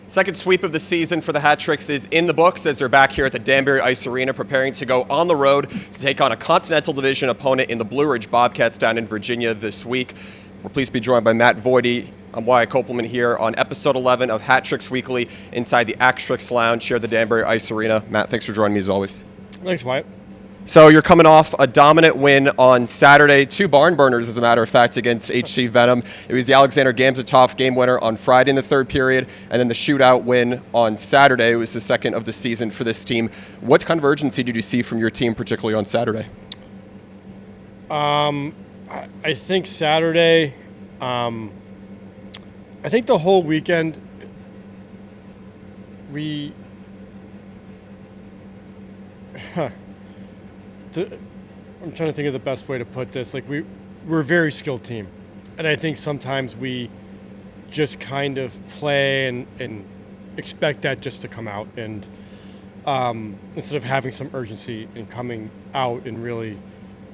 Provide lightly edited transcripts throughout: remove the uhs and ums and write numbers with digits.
Second sweep of the season for the Hat Tricks is in the books as they're back here at the Danbury Ice Arena preparing to go on the road to take on a Continental Division opponent in the Blue Ridge Bobcats down in Virginia this week. We're pleased to be joined by Matt Voity. I'm Wyatt Kopelman here on episode 11 of Hat Tricks Weekly inside the Aleksandr Lounge here at the Danbury Ice Arena. Matt, thanks for joining me as always. Thanks, Wyatt. So you're coming off a dominant win on Saturday, 2 barn burners, as a matter of fact, against HC Venom. It was the Aleksandr Vasilyev game winner on Friday in the third period, and then the shootout win on Saturday. It was the second of the season for this team. What kind of urgency did you see from your team, particularly on Saturday? I think Saturday, I think the whole weekend, I'm trying to think of the best way to put this. Like we're a very skilled team, and I think sometimes we just kind of play and expect that just to come out, and instead of having some urgency and coming out and really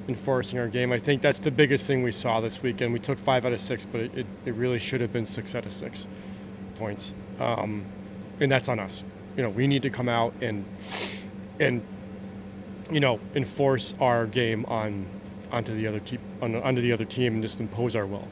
enforcing our game. I think that's the biggest thing we saw this weekend. We took 5 out of 6, but it really should have been 6 out of 6 points, and that's on us. We need to come out and enforce our game onto the other team and just impose our will.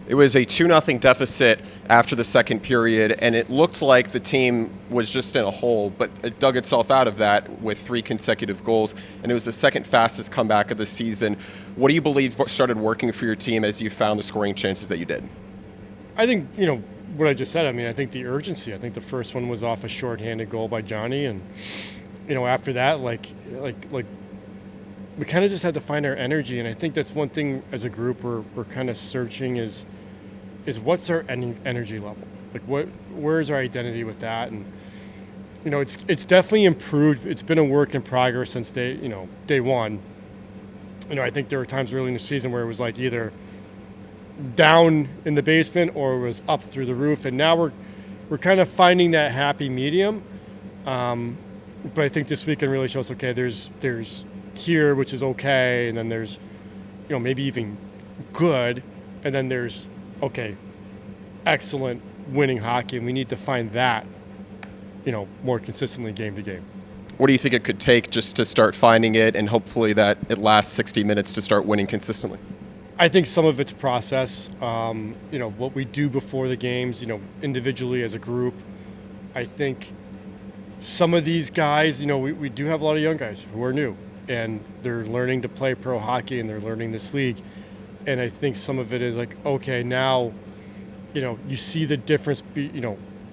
It was a 2-0 deficit after the second period, and it looked like the team was just in a hole, but it dug itself out of that with 3 consecutive goals, and it was the second fastest comeback of the season. What do you believe started working for your team as you found the scoring chances that you did? I think, what I just said. I think the urgency. I think the first one was off a shorthanded goal by Johnny, and after that, like we kind of just had to find our energy, and I think that's one thing as a group we're kind of searching is what's our energy level? Like where's our identity with that? And it's definitely improved. It's been a work in progress since day one. I think there were times early in the season where it was like either down in the basement or it was up through the roof, and now we're kind of finding that happy medium. But I think this weekend really shows, okay, there's here, which is okay, and then there's, maybe even good, and then there's, okay, excellent winning hockey, and we need to find that, more consistently game to game. What do you think it could take just to start finding it, and hopefully that it lasts 60 minutes to start winning consistently? I think some of it's process, what we do before the games, individually as a group. I think some of these guys, we do have a lot of young guys who are new, and they're learning to play pro hockey, and they're learning this league. And I think some of it is like, okay, now, you see the difference,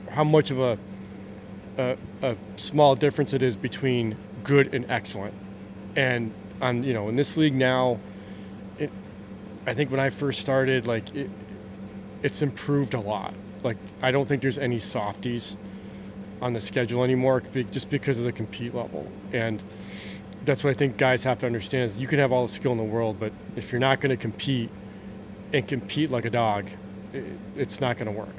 how much of a small difference it is between good and excellent. And in this league now, I think when I first started, it's improved a lot. I don't think there's any softies on the schedule anymore, just because of the compete level. And that's what I think guys have to understand is you can have all the skill in the world, but if you're not going to compete like a dog, it's not going to work.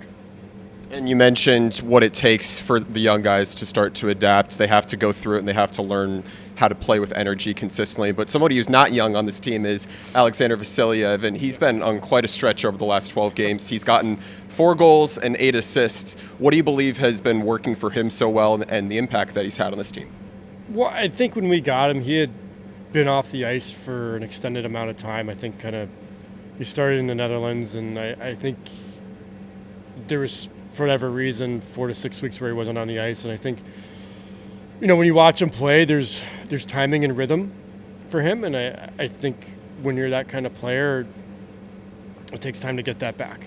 And you mentioned what it takes for the young guys to start to adapt. They have to go through it, and they have to learn how to play with energy consistently. But somebody who's not young on this team is Aleksandr Vasilyev, and he's been on quite a stretch over the last 12 games. He's gotten 4 goals and 8 assists. What do you believe has been working for him so well, and the impact that he's had on this team? Well, I think when we got him, he had been off the ice for an extended amount of time. I think he started in the Netherlands, and I think there was, for whatever reason, 4 to 6 weeks where he wasn't on the ice. And I think, when you watch him play, there's timing and rhythm for him. And I think when you're that kind of player, it takes time to get that back.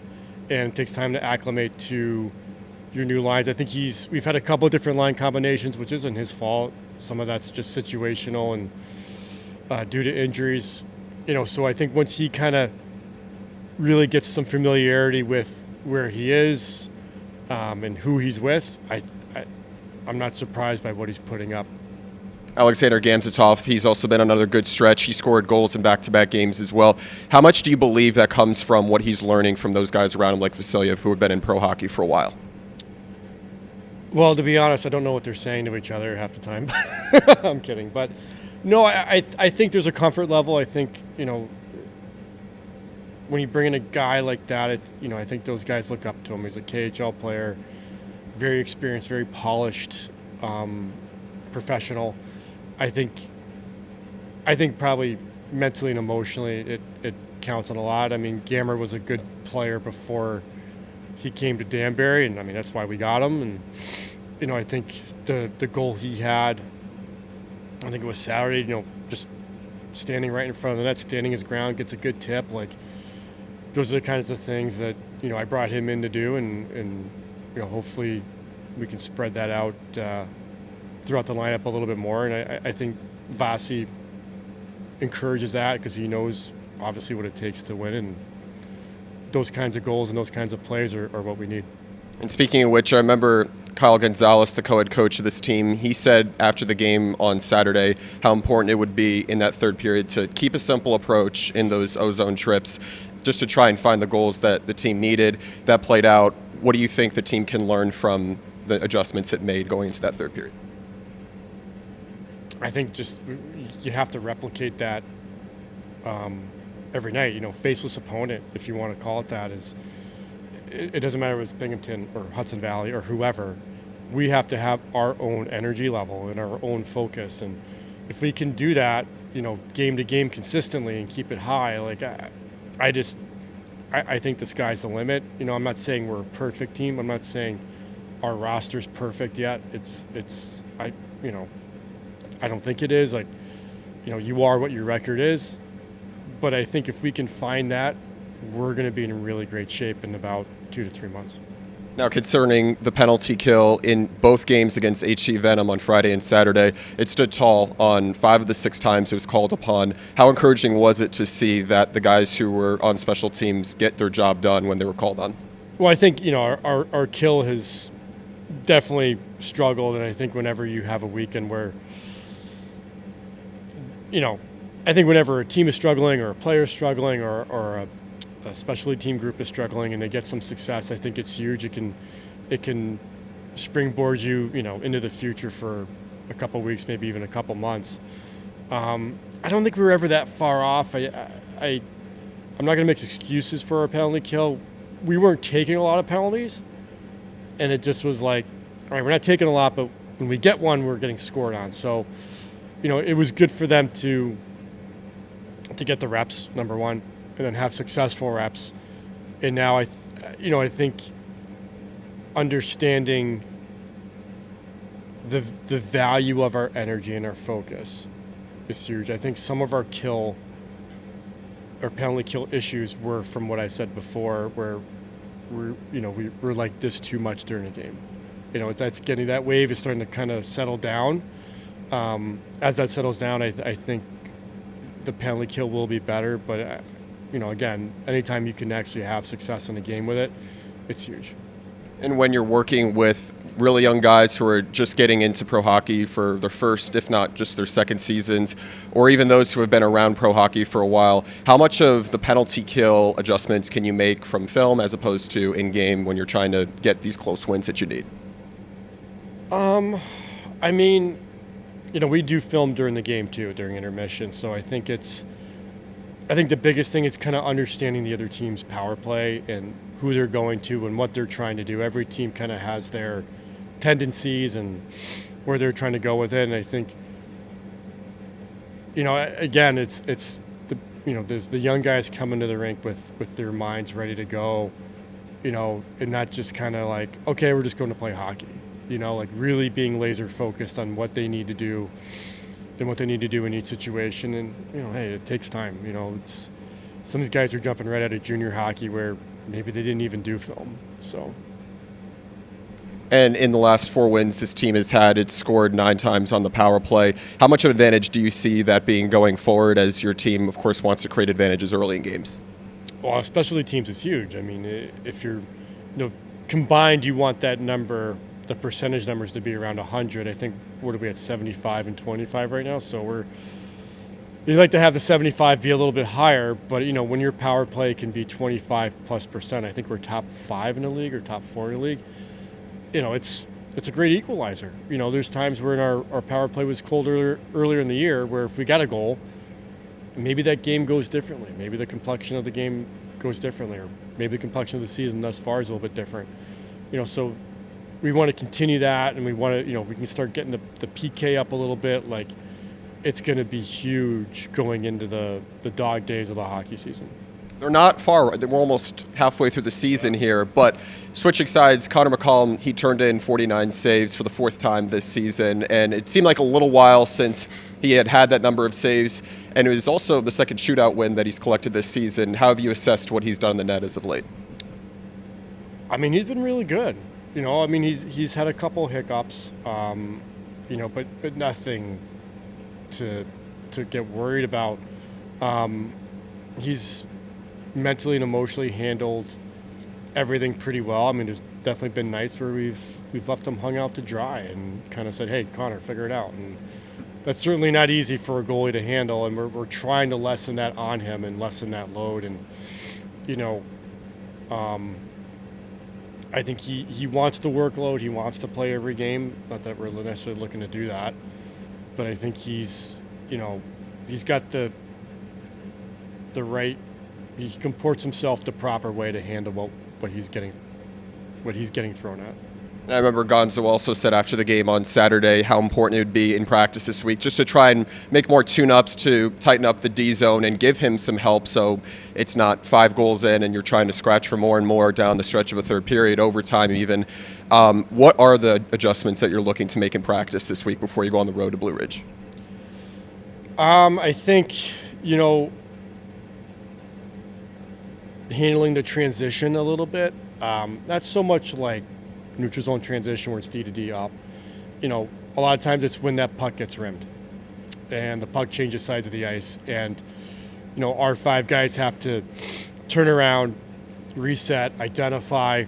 And it takes time to acclimate to your new lines. I think we've had a couple of different line combinations, which isn't his fault. Some of that's just situational and due to injuries. So I think once he kind of really gets some familiarity with where he is, and who he's with, I'm not surprised by what he's putting up. Aleksandr Vasilyev, he's also been on another good stretch. He scored goals in back-to-back games as well. How much do you believe that comes from what he's learning from those guys around him like Vasilyev, who have been in pro hockey for a while? Well, to be honest, I don't know what they're saying to each other half the time. I'm kidding. But, no, I think there's a comfort level. I think, when you bring in a guy like that, I think those guys look up to him. He's a KHL player, very experienced, very polished, professional. I think probably mentally and emotionally it counts on a lot. I mean, Gammer was a good player before he came to Danbury, and I mean that's why we got him. And I think the goal he had, I think it was Saturday, just standing right in front of the net, standing his ground, gets a good tip. Like, those are the kinds of things that I brought him in to do, and hopefully we can spread that out throughout the lineup a little bit more. And I think Vasi encourages that because he knows obviously what it takes to win, and those kinds of goals and those kinds of plays are what we need. And speaking of which, I remember Kyle Gonzalez, the co-head coach of this team, he said after the game on Saturday how important it would be in that third period to keep a simple approach in those O-zone trips, just to try and find the goals that the team needed. That played out. What do you think the team can learn from the adjustments it made going into that third period? I think just you have to replicate that every night. Faceless opponent, if you want to call it that, is it doesn't matter if it's Binghamton or Hudson Valley or whoever. We have to have our own energy level and our own focus, and if we can do that, game to game consistently and keep it high, like I think the sky's the limit. I'm not saying we're a perfect team. I'm not saying our roster's perfect yet. I don't think it is. Like, you are what your record is, but I think if we can find that, we're going to be in really great shape in about 2 to 3 months. Now, concerning the penalty kill in both games against HC Venom on Friday and Saturday, it stood tall on 5 of the 6 times it was called upon. How encouraging was it to see that the guys who were on special teams get their job done when they were called on? Well, I think, our kill has definitely struggled, and I think whenever you have a weekend where, I think whenever a team is struggling or a player is struggling or a specialty team group is struggling and they get some success, I think it's huge. It can springboard you, into the future for a couple weeks, maybe even a couple months. I don't think we were ever that far off. I'm not going to make excuses for our penalty kill. We weren't taking a lot of penalties, and it just was like, all right, we're not taking a lot, but when we get one, we're getting scored on. So, it was good for them to get the reps, number one, and then have successful reps. And now I think understanding the value of our energy and our focus is huge. I think some of our penalty kill issues were from what I said before, where we're like this too much during a game. That wave is starting to kind of settle down. As that settles down, I think the penalty kill will be better, but again, anytime you can actually have success in a game with it, it's huge. And when you're working with really young guys who are just getting into pro hockey for their first, if not just their second seasons, or even those who have been around pro hockey for a while, how much of the penalty kill adjustments can you make from film as opposed to in-game when you're trying to get these close wins that you need? I mean, we do film during the game too, during intermission, so I think the biggest thing is kind of understanding the other team's power play and who they're going to and what they're trying to do. Every team kind of has their tendencies and where they're trying to go with it. And I think, again, it's there's the young guys coming to the rink with their minds ready to go, and not just kind of like, okay, we're just going to play hockey. Like really being laser focused on what they need to do and what they need to do in each situation. And, hey, it takes time. Some of these guys are jumping right out of junior hockey where maybe they didn't even do film. So. And in the last 4 wins this team has had, it's scored 9 times on the power play. How much of an advantage do you see that being going forward as your team, of course, wants to create advantages early in games? Well, specialty teams is huge. I mean, if you're, combined, you want that number, the percentage numbers to be around 100. I think, what are we at, 75 and 25 right now? So you'd like to have the 75 be a little bit higher, but when your power play can be 25+%, I think we're top 5 in the league or top 4 in the league. It's a great equalizer. There's times where our power play was cold earlier in the year, where if we got a goal, maybe that game goes differently. Maybe the complexion of the game goes differently, or maybe the complexion of the season thus far is a little bit different. So we want to continue that, and we want to, we can start getting the PK up a little bit. Like, it's going to be huge going into the dog days of the hockey season. They're not far. We're almost halfway through the season here, but switching sides, Connor McCollum, he turned in 49 saves for the 4th time this season, and it seemed like a little while since he had that number of saves, and it was also the second shootout win that he's collected this season. How have you assessed what he's done in the net as of late? I mean, he's been really good. I mean, he's had a couple hiccups, but nothing to get worried about. He's mentally and emotionally handled everything pretty well. I mean, there's definitely been nights where we've left him hung out to dry and kind of said, "Hey, Connor, figure it out." And that's certainly not easy for a goalie to handle. And we're trying to lessen that on him and lessen that load. And I think he wants the workload. He wants to play every game. Not that we're necessarily looking to do that, but I think he's got the right. He comports himself the proper way to handle what he's getting thrown at. And I remember Gonzo also said after the game on Saturday how important it would be in practice this week just to try and make more tune-ups to tighten up the D zone and give him some help so it's not 5 goals in and you're trying to scratch for more and more down the stretch of a third period, overtime even. What are the adjustments that you're looking to make in practice this week before you go on the road to Blue Ridge? I think, handling the transition a little bit. Not so much like neutral zone transition where it's D to D up. A lot of times it's when that puck gets rimmed and the puck changes sides of the ice, and our 5 guys have to turn around, reset, identify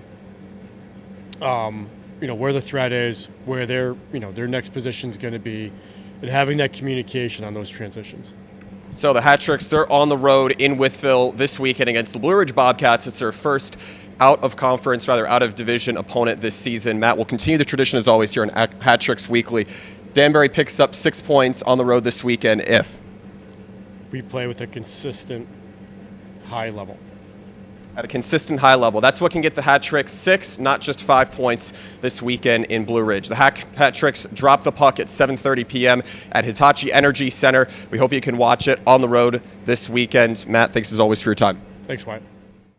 where the threat is, where their next position is going to be, and having that communication on those transitions. So the Hat-Tricks, they're on the road in Wytheville this weekend against the Blue Ridge Bobcats. It's their first out of division opponent this season. Matt, will continue the tradition as always here on Hat-Tricks Weekly. Danbury picks up 6 points on the road this weekend if we play with a consistent high level. At a consistent high level. That's what can get the Hat-Tricks 6, not just 5 points this weekend in Blue Ridge. The Hat-Tricks drop the puck at 7:30 p.m. at Hitachi Energy Center. We hope you can watch it on the road this weekend. Matt, thanks as always for your time. Thanks, Wyatt.